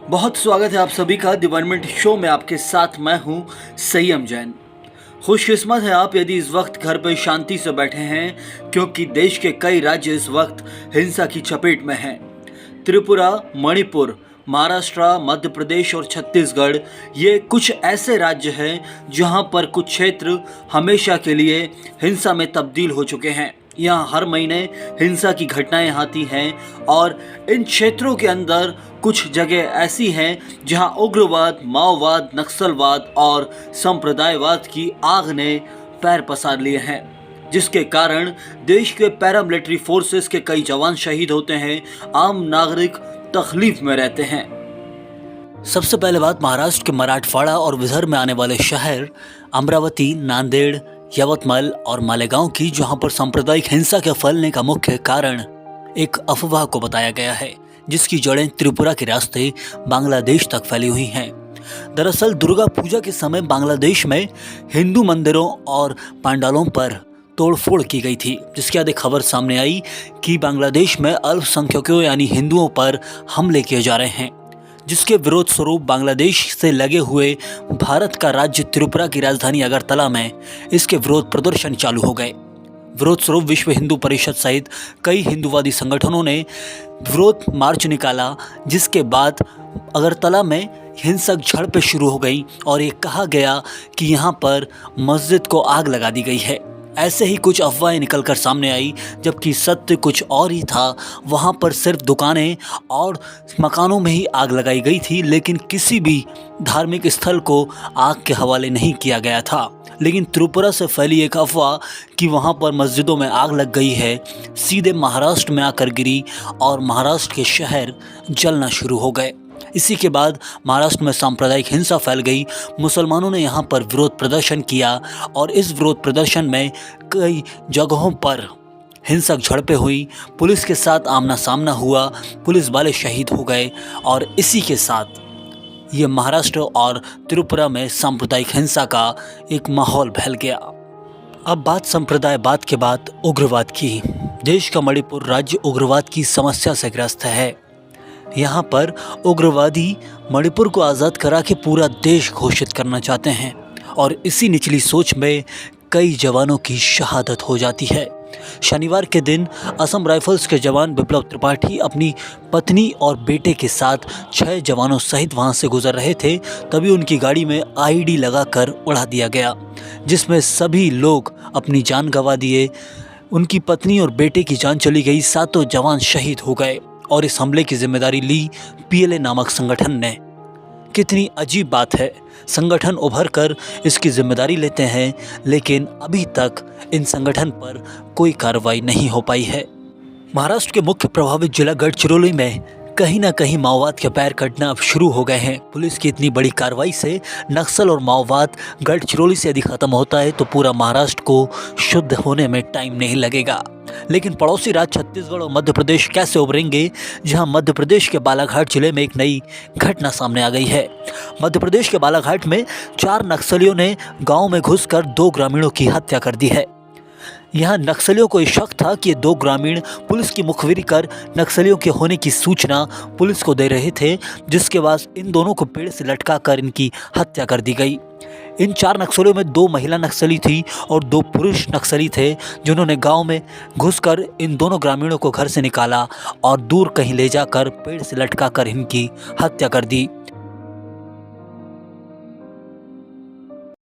बहुत स्वागत है आप सभी का द शो में। आपके साथ मैं हूं संयम जैन। खुशकिस्मत है आप यदि इस वक्त घर पर शांति से बैठे हैं, क्योंकि देश के कई राज्य इस वक्त हिंसा की चपेट में हैं। त्रिपुरा, मणिपुर, महाराष्ट्र, मध्य प्रदेश और छत्तीसगढ़ ये कुछ ऐसे राज्य हैं जहां पर कुछ क्षेत्र हमेशा के लिए हिंसा में तब्दील हो चुके हैं। यहाँ हर महीने हिंसा की घटनाएं आती हैं और इन क्षेत्रों के अंदर कुछ जगह ऐसी हैं जहां उग्रवाद, माओवाद, नक्सलवाद और संप्रदायवाद की आग ने पैर पसार लिए हैं, जिसके कारण देश के पैरामिलिट्री फोर्सेस के कई जवान शहीद होते हैं, आम नागरिक तकलीफ में रहते हैं। सबसे पहले बात महाराष्ट्र के मराठवाड़ा और विदर्भ में आने वाले शहर अमरावती, नांदेड़, यवतमाल और मालेगांव की, जहां पर सांप्रदायिक हिंसा के फैलने का मुख्य कारण एक अफवाह को बताया गया है, जिसकी जड़ें त्रिपुरा के रास्ते बांग्लादेश तक फैली हुई हैं। दरअसल दुर्गा पूजा के समय बांग्लादेश में हिंदू मंदिरों और पंडालों पर तोड़फोड़ की गई थी, जिसके बाद एक खबर सामने आई कि बांग्लादेश में अल्पसंख्यकों यानी हिंदुओं पर हमले किए जा रहे हैं, जिसके विरोध स्वरूप बांग्लादेश से लगे हुए भारत का राज्य त्रिपुरा की राजधानी अगरतला में इसके विरोध प्रदर्शन चालू हो गए। विरोध स्वरूप विश्व हिंदू परिषद सहित कई हिंदूवादी संगठनों ने विरोध मार्च निकाला, जिसके बाद अगरतला में हिंसक झड़पें शुरू हो गई और ये कहा गया कि यहाँ पर मस्जिद को आग लगा दी गई है। ऐसे ही कुछ अफवाहें निकलकर सामने आई, जबकि सत्य कुछ और ही था। वहाँ पर सिर्फ दुकानें और मकानों में ही आग लगाई गई थी, लेकिन किसी भी धार्मिक स्थल को आग के हवाले नहीं किया गया था। लेकिन त्रिपुरा से फैली एक अफवाह कि वहाँ पर मस्जिदों में आग लग गई है, सीधे महाराष्ट्र में आकर गिरी और महाराष्ट्र के शहर जलना शुरू हो गए। इसी के बाद महाराष्ट्र में सांप्रदायिक हिंसा फैल गई। मुसलमानों ने यहाँ पर विरोध प्रदर्शन किया और इस विरोध प्रदर्शन में कई जगहों पर हिंसक झड़पें हुई, पुलिस के साथ आमना सामना हुआ, पुलिस वाले शहीद हो गए और इसी के साथ ये महाराष्ट्र और त्रिपुरा में सांप्रदायिक हिंसा का एक माहौल फैल गया। अब बात संप्रदायवाद के बाद उग्रवाद की। देश का मणिपुर राज्य उग्रवाद की समस्या से ग्रस्त है। यहाँ पर उग्रवादी मणिपुर को आज़ाद करा के पूरा देश घोषित करना चाहते हैं और इसी निचली सोच में कई जवानों की शहादत हो जाती है। शनिवार के दिन असम राइफल्स के जवान विप्लव त्रिपाठी अपनी पत्नी और बेटे के साथ 6 जवानों सहित वहां से गुजर रहे थे, तभी उनकी गाड़ी में आईडी लगाकर उड़ा दिया गया, जिसमें सभी लोग अपनी जान गंवा दिए। उनकी पत्नी और बेटे की जान चली गई, 7 जवान शहीद हो गए और इस हमले की जिम्मेदारी ली पीएलए नामक संगठन ने। कितनी अजीब बात है, संगठन उभर कर इसकी जिम्मेदारी लेते हैं, लेकिन अभी तक इन संगठन पर कोई कार्रवाई नहीं हो पाई है। महाराष्ट्र के मुख्य प्रभावित जिला गढ़चिरौली में कहीं ना कहीं माओवाद के पैर कटना अब शुरू हो गए हैं। पुलिस की इतनी बड़ी कार्रवाई से नक्सल और माओवाद गढ़चिरौली से यदि खत्म होता है तो पूरा महाराष्ट्र को शुद्ध होने में टाइम नहीं लगेगा। लेकिन पड़ोसी राज्य छत्तीसगढ़ और मध्य प्रदेश कैसे उभरेंगे, जहां मध्य प्रदेश के बालाघाट जिले में एक नई घटना सामने आ गई है। मध्य प्रदेश के बालाघाट में 4 नक्सलियों ने गांव में घुसकर 2 ग्रामीणों की हत्या कर दी है। यहाँ नक्सलियों को शक था कि ये 2 ग्रामीण पुलिस की मुखबिरी कर नक्सलियों के होने की सूचना पुलिस को दे रहे थे, जिसके बाद इन दोनों को पेड़ से लटका कर इनकी हत्या कर दी गई। इन 4 नक्सलियों में 2 महिला नक्सली थी और 2 पुरुष नक्सली थे, जिन्होंने गांव में घुसकर इन दोनों ग्रामीणों को घर से निकाला और दूर कहीं ले जाकर पेड़ से लटका कर इनकी हत्या कर दी।